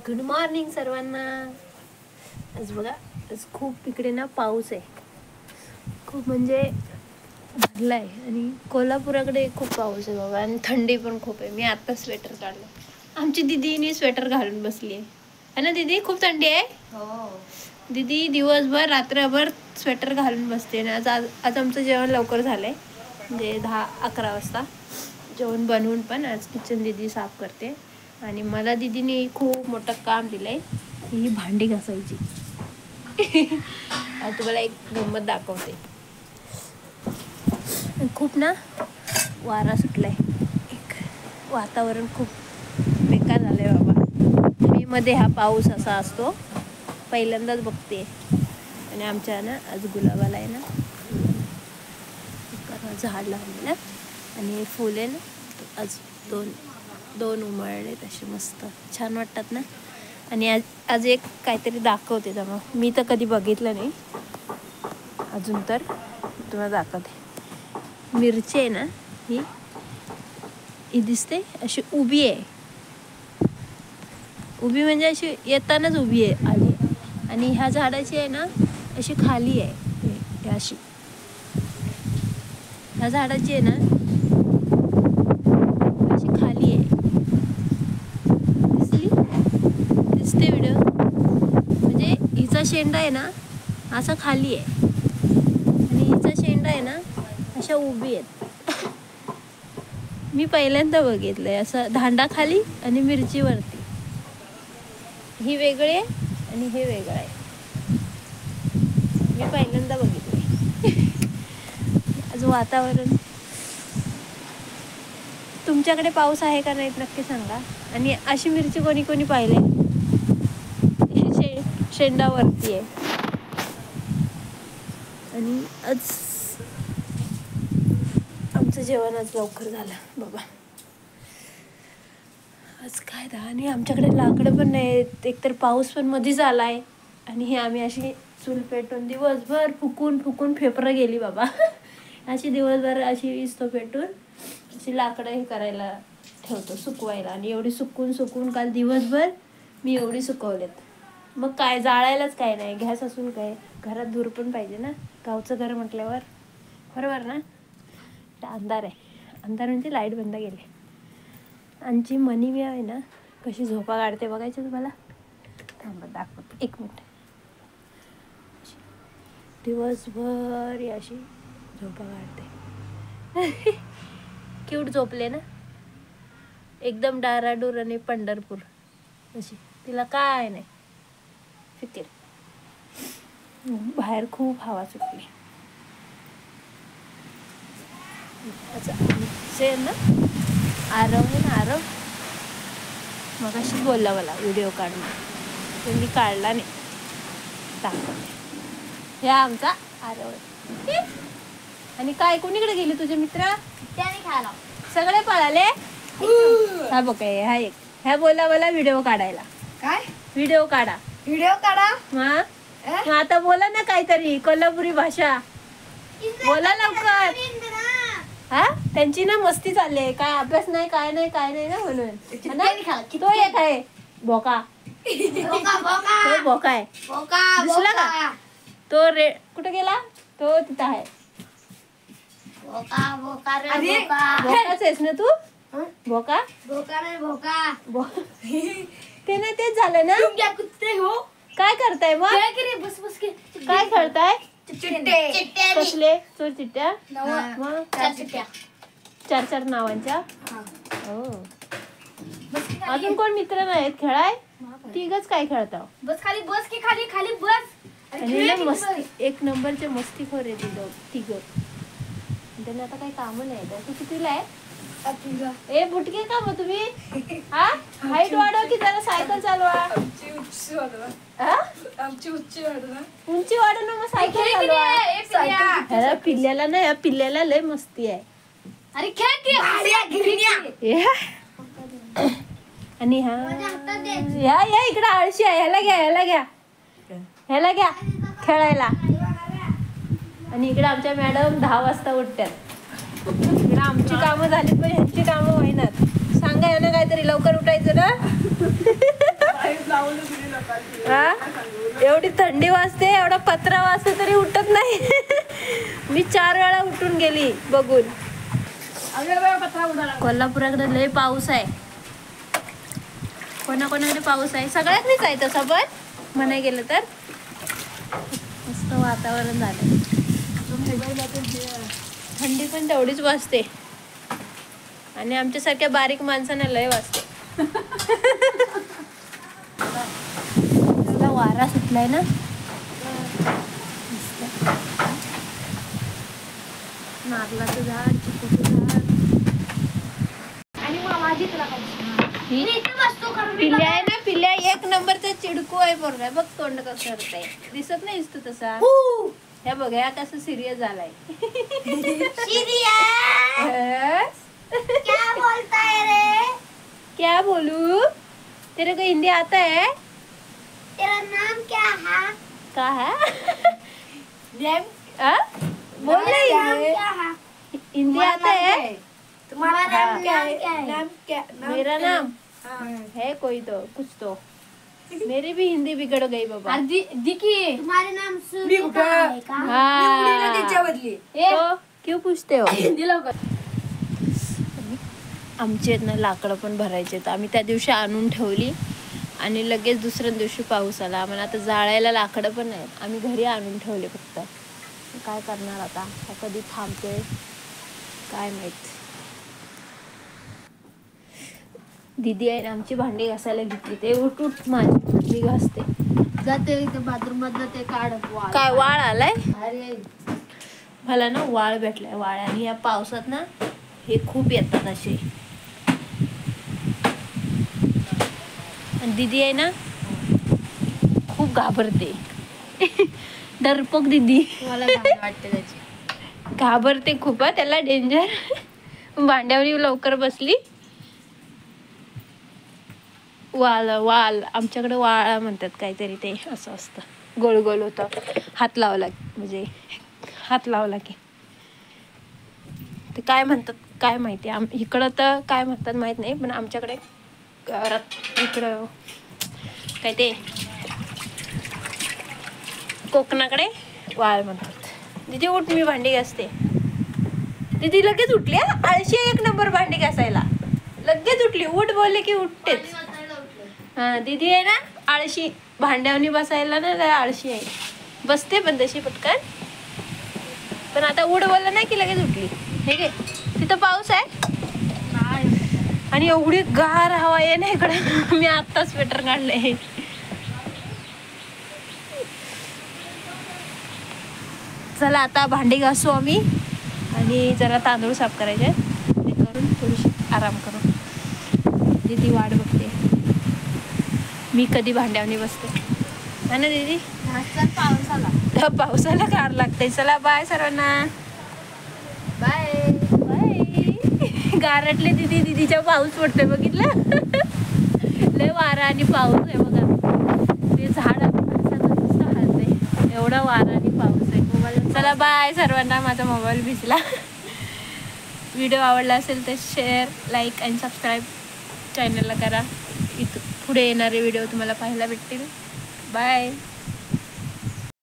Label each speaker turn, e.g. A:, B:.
A: Good morning सर्वांना. आज बघा, आज खूप इकडे ना पाऊस आहे, खूप म्हणजे भरला आहे. आणि कोल्हापुराकडे खूप पाऊस आहे बाबा, आणि थंडी पण खूप आहे. मी आता स्वेटर काढलं. आमची दीदीने स्वेटर घालून बसली आहे ना दीदी? खूप थंडी आहे.
B: हो
A: दीदी दिवसभर रात्रभर स्वेटर घालून बसते ना. आज आमचं जेवण लवकर झालंय, म्हणजे 10-11 वाजता जेवण बनवून. पण आज किचन दीदी साफ करते, आणि मला दीदीने खूप मोठं काम दिलंय, ही भांडी घासायची. आता तुम्हाला एक गंमत दाखवते. खूप ना वारा सुटलाय, एक वातावरण खूप बेकार झालंय बाबा. मे मध्ये हा पाऊस असा असतो, पहिल्यांदाच बघते. आणि आमच्या ना आज गुलाबाला आहे ना झाड लावलेलं, आणि हे फुल आहे ना आज दोन उमळले तसे मस्त छान वाटतात ना. आणि आज एक काहीतरी दाखवते तेव्हा, मी तर कधी बघितलं नाही अजून, तर तुम्हाला दाखवते. मिरची आहे ना, ही दिसते अशी उभी आहे. उभी म्हणजे अशी येतानाच उभी आहे आली. आणि ह्या झाडाची आहे ना अशी खाली आहे, अशी ह्या झाडाची आहे ना अशी खाली आहे. दिसते व्हिडिओ? म्हणजे हिचा शेंडा आहे ना असा खाली आहे, आणि हिचा शेंडा आहे ना अशा उभी आहेत. मी पहिल्यांदा बघितलंय असं, धांडा खाली आणि मिरची वरती. ही वेगळी आहे आणि हे वेगळं आहे. मी पहिल्यांदा बघितलंय. आज वातावरण, तुमच्याकडे पाऊस आहे का नाही नक्की सांगा. आणि अशी मिरची कोणी कोणी पाहिले? शेंडावरती आहे. आणि आज आमचं जेवण आज लवकर झालं बाबा. आज काय आणि आमच्याकडे लाकडं पण नाही, एकतर पाऊस पण मध्येच आलाय. आणि हे आम्ही अशी चूल पेटून दिवसभर फुकून फेफरं गेली बाबा. अशी दिवसभर अशी विस्तो पेटून अशी लाकडं हे करायला ठेवतो, सुकवायला. आणि एवढी सुकून काल दिवसभर मी एवढी सुकवलेत. मग काय जाळायलाच काय नाही, गॅस असून काय, घरात धूर पण पाहिजे ना, गावचं घर म्हटल्यावर, बरोबर ना. अंधार आहे, अंधार म्हणजे लाईट बंद गेली. आमची मनी मी आहे ना कशी झोपा काढते बघायचं तुम्हाला? थांबा दाखवते, 1 मिनिट. दिवसभर अशी झोपा काढते. क्यूट झोपले ना, एकदम डाराडूर आणि पंढरपूर अशी. तिला काय नाही फिकीर. बाहेर खूप हवा सुटली. ना आरव आहे ना, आरव मग अशी बोलला मला व्हिडिओ काढून, तर मी काढला नाही, दाखवते. ह्या आमचा आरव आहे. आणि काय कोणीकडे गेले तुझे मित्र? सगळे पळाले. हा बघ, हा एक ह्या बोला मला व्हिडिओ काढायला.
B: काय
A: व्हिडिओ काढा? मग आता बोला ना काहीतरी कोल्हापुरी भाषा बोला लवकर. हा, त्यांची ना मस्ती चालली, काय अभ्यास नाही काय नाही ना, म्हणून. तो एक आहे भोका, तो भोका आहे, दिसला का? तो कुठे गेला? तो तिथं आहे. भोकाच आहेस ना तू? भोका ते नाही, तेच झालं ना. काय करताय मग? काय करताय? कसले चोर चिट्ट्या? मग 4 नावांच्या. हो, अजून कोण मित्र नाहीत खेळाय? तिघच काय खेळता?
B: बस खाली, बस की खाली खाली बस.
A: आणि मस्ती, 1 नंबरचे मस्तीखोर आहे तिघ. त्यांना आता काही काम नाही. तू कितीला आहे? ए बुटके का मग तुम्ही? हा, हाईट वाढव की जरा सायकल चालवा. उंची वाढव ना, मग सायकल चालवा. ह्या पिल्ल्याला ना, या पिल्ल्याला लय मस्ती आहे. आणि ह्या इकडे आळशी आहे, ह्याला घ्या खेळायला. आणि इकडे आमच्या मॅडम 10 वाजता उठतात. इकडे आमची कामं झाली पण ह्यांची कामं होईनात. सांगा यांना काहीतरी, लवकर उठायचं ना. हा एवढी थंडी वाजते, एवढा पत्रा वाजते तरी उठत नाही. मी 4 वेळा उठून गेली बघून. कोल्हापुराकडे लय पाऊस आहे, कोणाकोणाकडे पाऊस आहे, सगळ्यांनीच आहे तसं, पण म्हणाय गेलं तर मस्त वातावरण झालं. थंडी पण तेवढीच वाजते आणि आमच्यासारख्या बारीक माणसांना लय वाजते. वारा सुटलाय ना, नारळाचं झाड, चिकूचं झाड.
B: आणि मग माझी तुला
A: ही पिल्ल्या आहे ना, पिल्ल्या 1 नंबरचा चिडकू आहे पोरगा. बघ तोंड कसं करतंय, दिसत नाहीस तू तसा. हे बघ ह्या कसं सिरियस झालाय.
B: क्या बोलता है रे?
A: क्या बोलू, तेरे को हिंदी आता है?
B: तेरा नाम क्या है?
A: का है
B: नाम
A: बोल रही
B: नाम
A: है,
B: क्या है?
A: हिंदी आता है?
B: तुम्हारा नाम क्या है?
A: मेरा नाम है कोई तो कुछ तो, मेरी भी हिंदी बिगड़ गई बाबा.
B: दिखी तुम्हारे नाम सुनीता है का?
A: हाँ तो क्यों पूछते हो. आमचे ना लाकडं पण भरायचे, तर आम्ही त्या दिवशी आणून ठेवली आणि लगेच दुसऱ्या दिवशी पाऊस आला. आम्हाला आता जाळायला लाकडं पण नाही, आम्ही घरी आणून ठेवले फक्त. काय करणार आता, कधी थांबते काय माहित. दीदी आहे ना आमची भांडी घासायला घेतली, ते उठ माझी भांडी घासते
B: जाते बाथरूम मधलं ते काढ.
A: काय वाळ आलाय.
B: अरे
A: मला ना वाळ भेटलाय, वाळ. आणि या पावसात ना हे खूप येतात असे. आणि दीदी आहे ना खूप घाबरते. डरपोक दीदी,
B: मला वाटते त्याची.
A: घाबरते खूप. त्याला डेंजर. भांड्यावर लवकर बसली. वाल आमच्याकडे वाळा म्हणतात काहीतरी, ते असं असतं गोल गोल होतं. हात लावला म्हणजे हात लावला की ते काय म्हणतात काय माहिती. इकडं तर काय म्हणतात माहित नाही, पण आमच्याकडे इकडं काय ते कोकणाकडे वाळ म्हणतात. दीदी उठ, मी भांडी घासते. दीदी लगेच उठली. आळशी 1 नंबर भांडी घासायला, लगेच उठली. उठ बोलले की उठतेच. हा दीदी आहे ना आळशी, भांड्यावनी बसायला ना आळशी आहे. बसते पण तशी पटकन, पण आता उठ बोललं नाही की लगेच उठली. हे घे, तिथं पाऊस आहे आणि एवढी गार हवा आहे ना इकडे. मी आत्ता स्वेटर काढले. चला आता भांडी घासू आम्ही आणि जरा तांदूळ साफ करायचे, ते करून थोडीशी आराम करू. दीदी वाट बघते, मी कधी भांड्यावनी बसते. है ना दीदी. पावसाला गार लागते. चला बाय सर्वांना.
B: Bye
A: bye. गारटले दीदी, दीदीच्या पाऊस पडतोय बघितलं. लय वारा आणि पाऊस आहे बघा. ते झाड नुसतं हलतंय, एवढा वारा आणि पाऊस आहे. चला बाय सर्वांना. माझा मोबाईल भिजला. व्हिडिओ आवडला असेल तर शेअर, लाईक आणि सबस्क्राईब चॅनलला करा. इथं पुढे येणारे व्हिडिओ तुम्हाला पाहायला भेटतील. बाय.